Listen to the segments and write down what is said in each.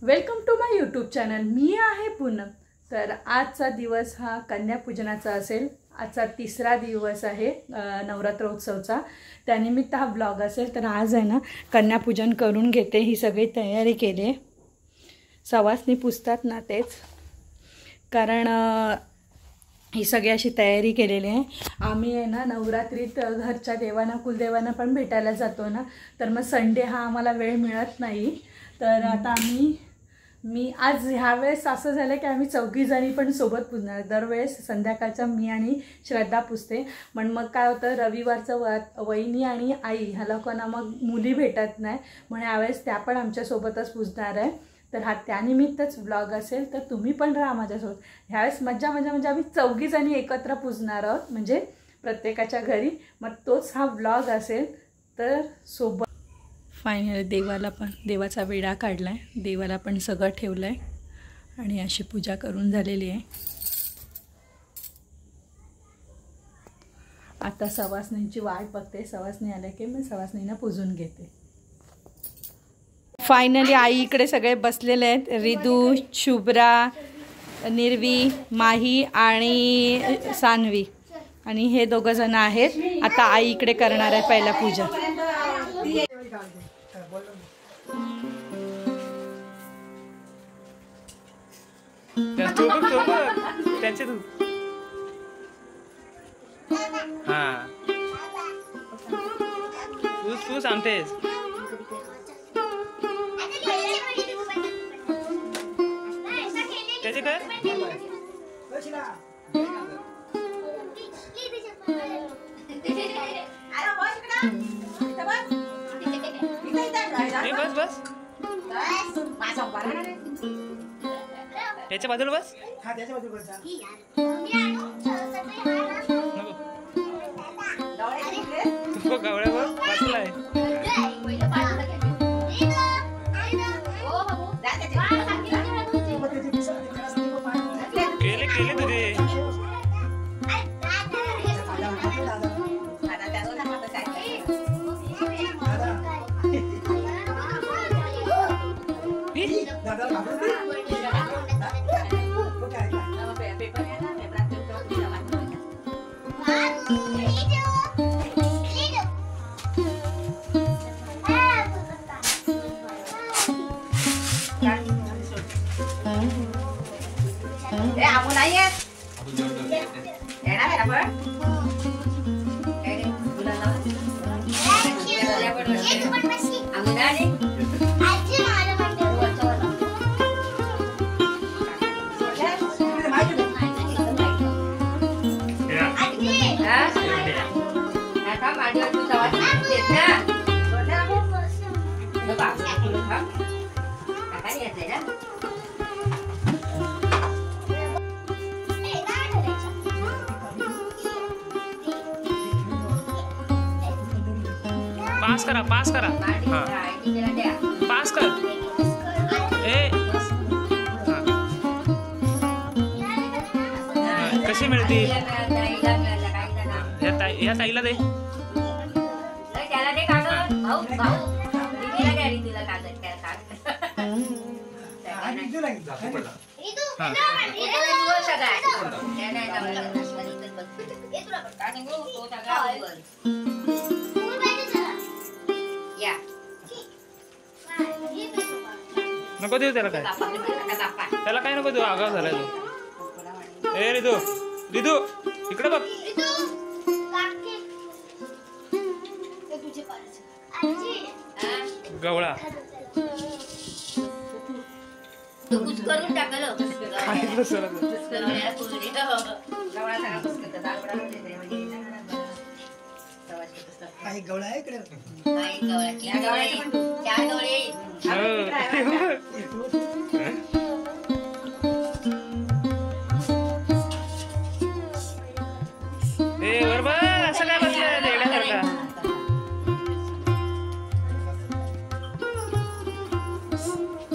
Welcome to my YouTube channel. मी आहे पूनम। तर आजचा दिवस हा कन्यापूजनाचा असेल। आजचा तिसरा दिवस आहे नवरात्रोत्सवचा, त्यानिमित्त हा ब्लॉग असेल। तर आज आहे ना कन्यापूजन करून घेते, ही सगळी तयारी केली। सवासनी पुजतात ना तेच, कारण ही सगळी अशी तयारी केलेली आहे। आम्ही आहे ना नवरात्रीत घरच्या देवांना कुलदेवांना पण भेटायला जातो ना, तर मग संडे हा आम्हाला वेळ मिळत नाही। तर आता मी आज ह्यावेळेस असं झालं की आम्ही चौघीजणी पण सोबत पुजणार। दरवेळेस संध्याकाळचा मी आणि श्रद्धा पुजते, पण मग काय होतं रविवारचं वहिनी आणि आई ह्या लोकांना मग मुली भेटत नाही, म्हणून यावेळेस त्या पण आमच्यासोबतच पुजणार आहे। तर हा त्यानिमित्तच व्लॉग असेल, तर तुम्ही पण राहा माझ्यासोबत। ह्यावेळेस मज्जा म्हणजे आम्ही चौघीजणी एकत्र पुजणार आहोत, म्हणजे प्रत्येकाच्या घरी। मग तोच हा व्लॉग असेल, तर सोबत फायनली देवाला पण देवाचा विडा काढला आहे, देवाला पण सगळं ठेवलं आहे आणि अशी पूजा करून झालेली आहे। आता सवासणींची वाट बघते, सवासणी आल्या की मी सवासणींना पूजून घेते। फायनली आई इकडे सगळे बसलेले आहेत, रिदू, शुभ्रा, निर्वी, माही आणि सान्वी, आणि हे दोघं जण आहेत। आता आई इकडे करणार आहे पहिला पूजा। तू सांगतेस त्याचे कर बस त्याच्या बाजूला बस। नको गवळ्यावर बाजूला आहे। केले तुझे पास करा पास कर। कशी मिळती या ताईला दे। नको देऊ त्याला, काय नको देऊ, आगाव झालाय तो। ए रिदू इकडे बघ। गवळा गवळा आहे इकडे। असं काय बसलं देण्यासारखा।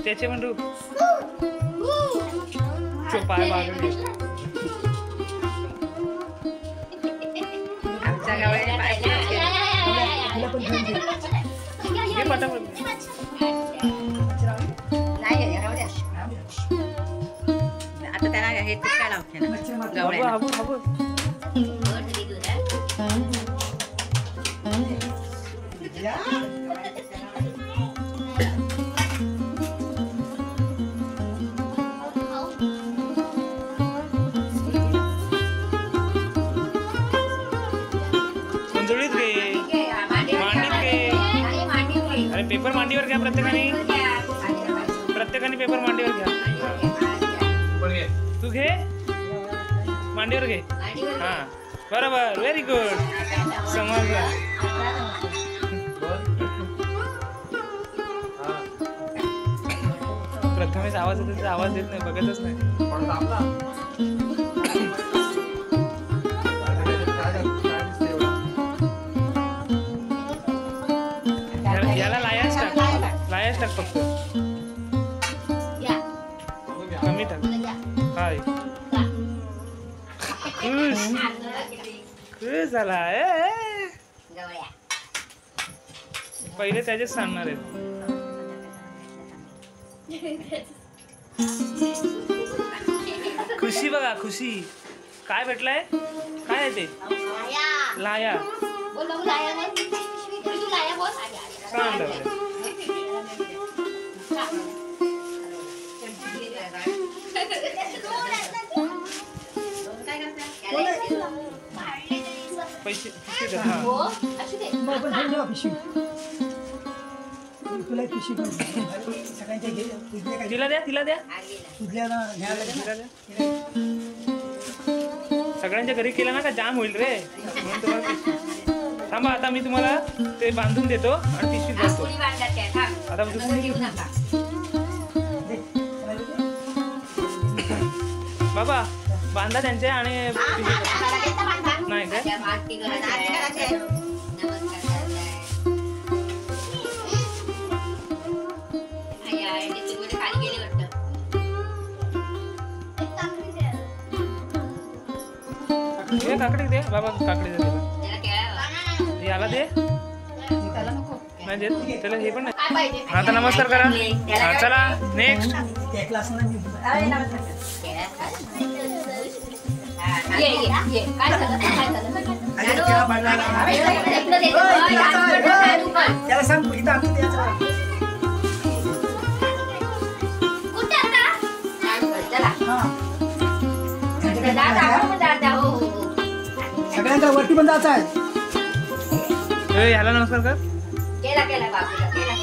त्याचे म्हणू पाय मारून आमच्या गावाला पाय हे काय लावते ना गवळ्या हाबू हाबू मंजुळीत घे मांडीत घे अरे पेपर मांडीवर घ्या प्रत्येकाने पेपर मांडीवर घ्या तू घे मांडीवर घे हा बरोबर व्हेरी गुड समजला प्रथमेश आवाज येतो त्याचा आवाज देत नाही बघतच नाही याला लायाच टाक फक्त कमी टाक हाय खुश खुश झाला पहिले त्याचेच सांगणार आहेत खुशी बघा खुशी काय भेटलंय काय आहे ते लाया सांग पैसे तिला द्या सगळ्यांच्या घरी केलं ना का जाम होईल रे म्हणून तुम्हाला थांबा आता मी तुम्हाला ते बांधून देतो आणि पिशवीत बसतो आता बाबा बांधा त्यांचे आणि नाही काय काकडी दे बाबा काकडी दे याला दे नाही देत त्याला हे पण नाही आता नमस्कार करा चला नेक्स्ट त्याला सांग सगळ्यांचा वरती पण जायचं आहे ह्याला नमस्कार कर केला केला बाबूला केला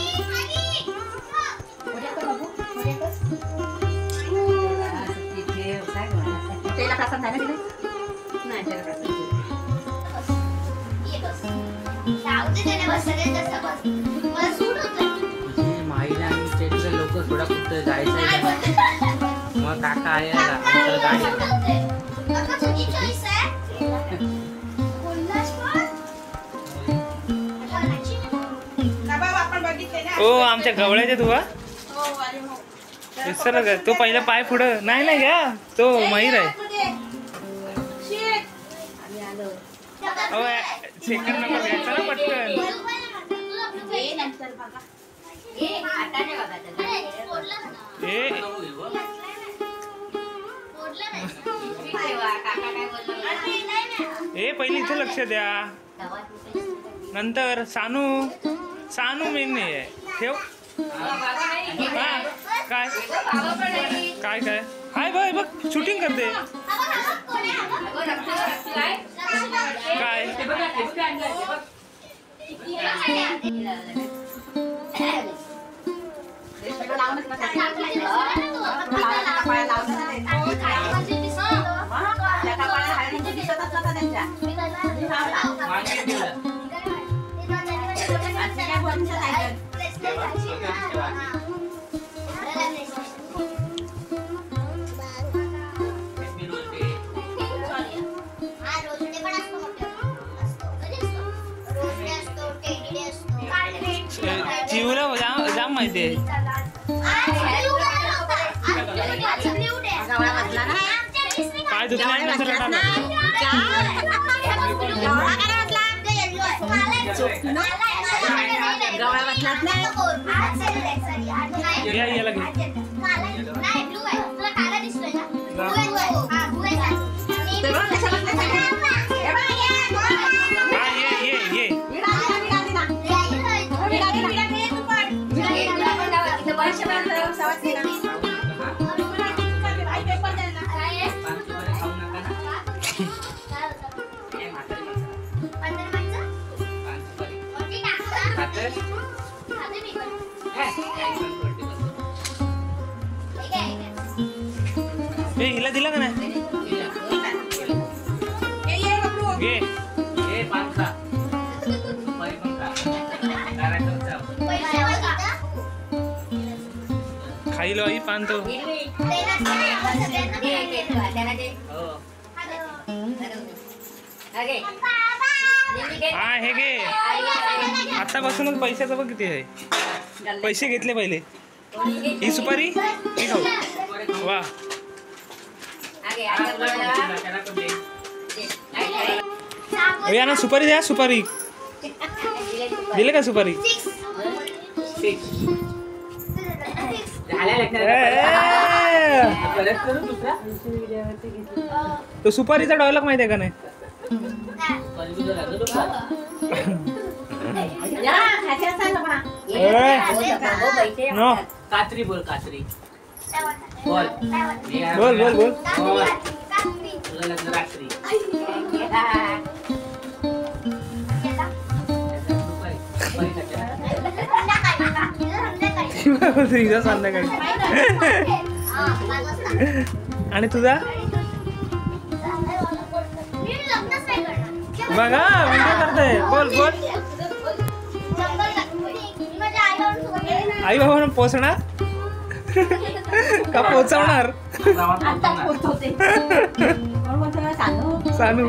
तेला प्रसाद झाला तिला नाही तेला प्रसाद माईला आणि स्टेटचे लोक थोडा कुठं जायचं मग काका आहे ओ आमच्या गवळ्याच्या तुवा विसरला का तो पहिला पाय पुढं नाही नाही घ्या तो महिर आहे सेकंड नंबर घ्यायचा ना पटकन पहिले इथे लक्ष द्या नंतर सानू मेन नाही आहे ठेव काय काय काय हाय बाय बघ शूटिंग करते काय चिवला जाम माहिती आहे काय दुखणार याला घे हिला दिला का नाही घे खाई लो आई पान तो हा हे घे आतापासूनच पैशाचं बघ किती आहे पैसे घेतले पहिले ही सुपारी ही खाऊ वा या ना सुपारी द्या सुपारी दिले का सुपारी तो सुपारीचा डायलॉग माहिती आहे का नाही नो कात्री बोल कात्री बोल बोल बोल बोल रात्री संध्याकाळी आणि तुझा बघा व्हिडिओ करतोय बोल बोल आई बाबा पोचणार का पोचवणार सानू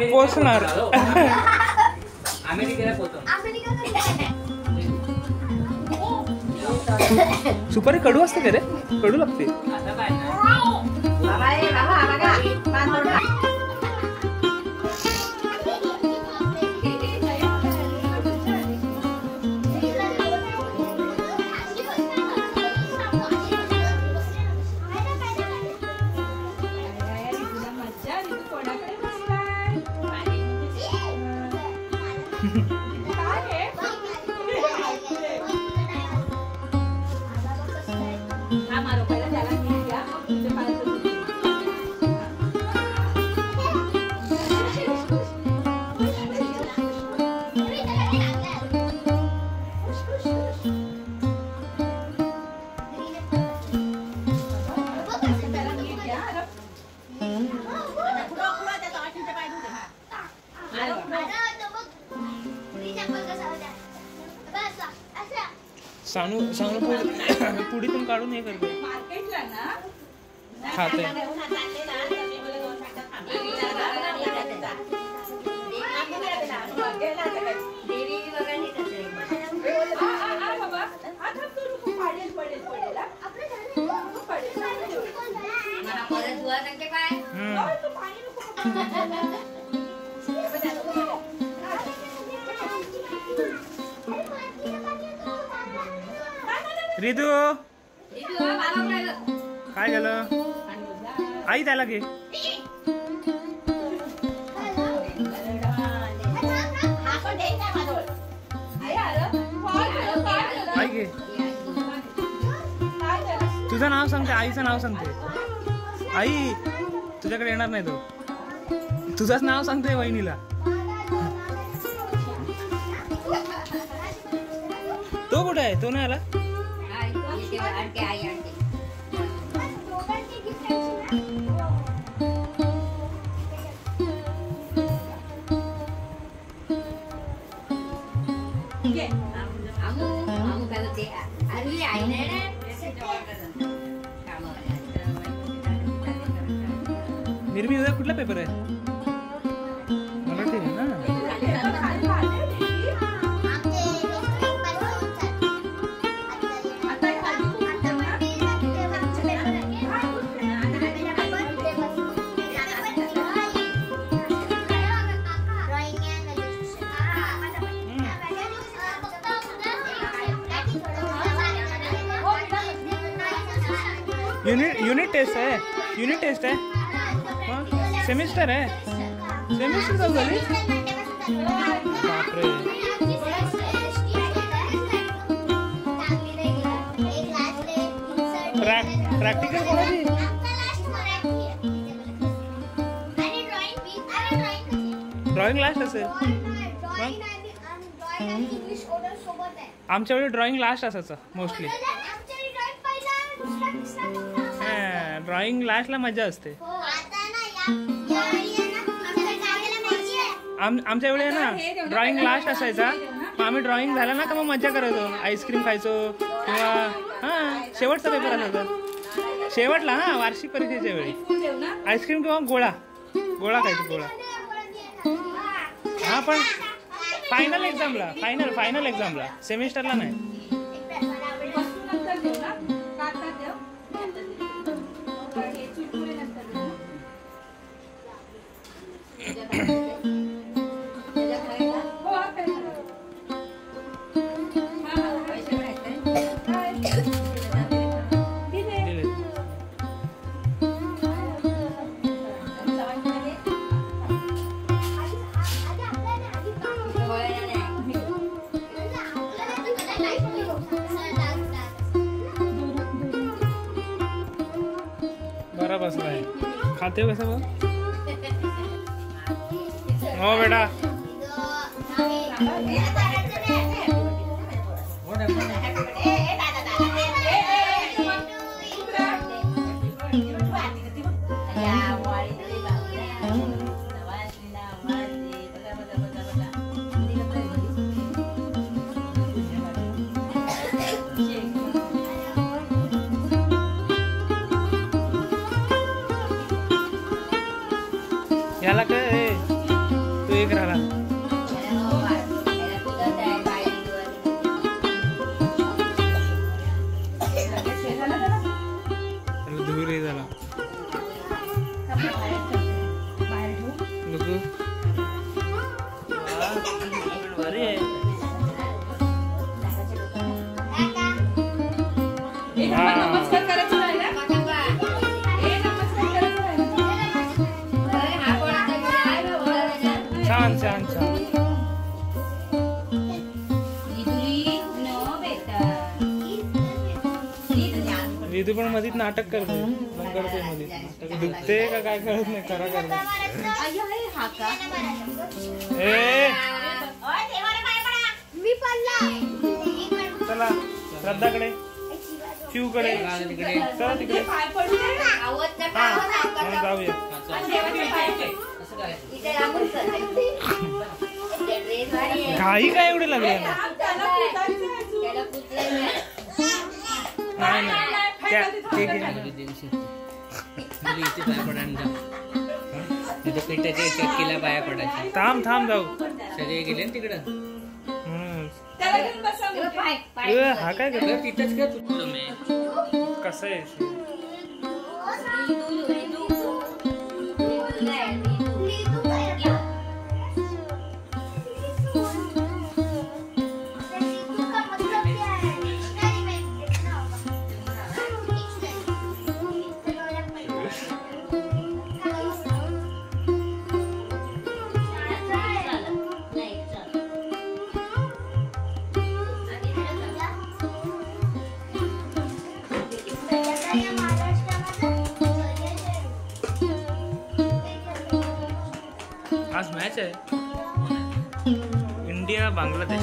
पोचणार अमेरिकेला पोचवणार सुपारी कडू असते का रे कडू लागते सानू सानू पुढीतून काढून हे करते खाते रितू काय झालं आई त्याला घे आई घे तुझं नाव सांगते आईचं नाव सांगते आई तुझ्याकडे येणार नाही तो तुझंच नाव सांगते वहिनीला तो कुठे आहे तो नाही आला निर्मी उद्या कुठला पेपर आहे मराठी आहे ना यूनिट टेस्ट है सेमिस्टर है सेमिस्टर चालू झाली बापरे. प्रॅक्टिकल कोणाची ड्रॉइंग लास्ट असेल. आमच्या वेळी ड्रॉइंग लास्ट असायचं मोस्टली. ड्रॉइंग लास्टला मजा असते. आमच्या वेळी आहे ना ड्रॉइंग लास्ट असायचा. मग आम्ही ड्रॉइंग झाला ना का मग मजा करायचो. आईस्क्रीम खायचो किंवा हां शेवटचा पेपर असायचा शेवटला. हां वार्षिक परीक्षेच्या वेळी आईस्क्रीम किंवा गोळा खायचो गोळा. हां पण फायनल एक्झामला सेमिस्टरला नाही. बरा बसला आहे. खाते हो कसं बघ. हो बेटा याला काय तू एक राहिला. दूर आहे झाला भारी आहे. छान छान छान. विदू पण मधीत नाटक करते. मग करते मध्ये नाटक. दुखते का काय कळत नाही. करा करते. चला श्रद्धाकडे शिवकडे चला तिकडे जाऊया. घाई काय एवढी लागली ना. नाही पिठाच्या चक्कीला पाया पडायची. थांब जाऊ सगळे गेले ना तिकडं. हा काय करतो तिथंच का तुम्ही कसं आहे. आज मॅच आहे इंडिया बांगलादेश.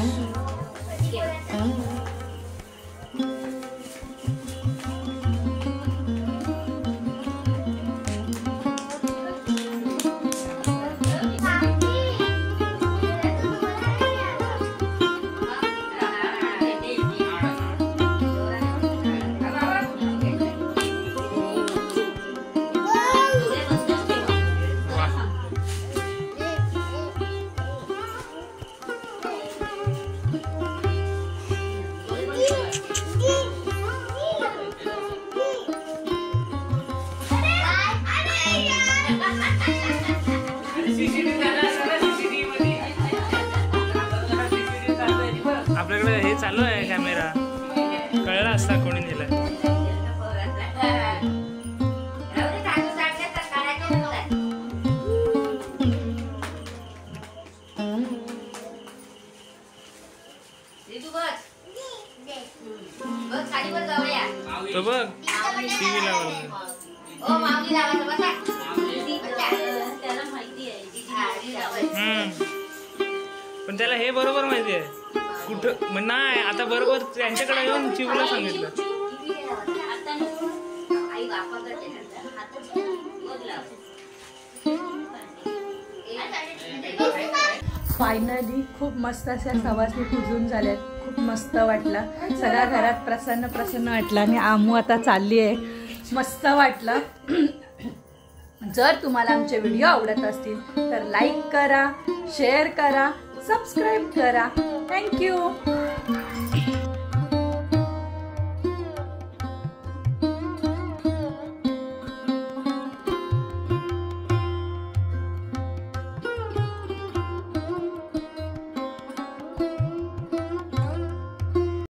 आपल्याकडे हे चालू आहे कॅमेरा. कळला असता कोणी नेलाय. तो बघ टीव्ही लावला. पण त्याला हे बरोबर माहिती आहे कुठं नाही. आता बरोबर त्यांच्याकडे येऊन चिवला सांगितलं. फायनली खूप मस्त अशा सवासणी पुजून झाल्यात. खूप मस्त वाटलं. सगळ्या घरात प्रसन्न प्रसन्न वाटलं. आणि आमू आता चालली आहे. मस्त वाटलं. जर तुम्हाला आमचे व्हिडिओ आवडत असतील तर लाईक करा, शेअर करा, सबस्क्राईब करा. थँक्यू.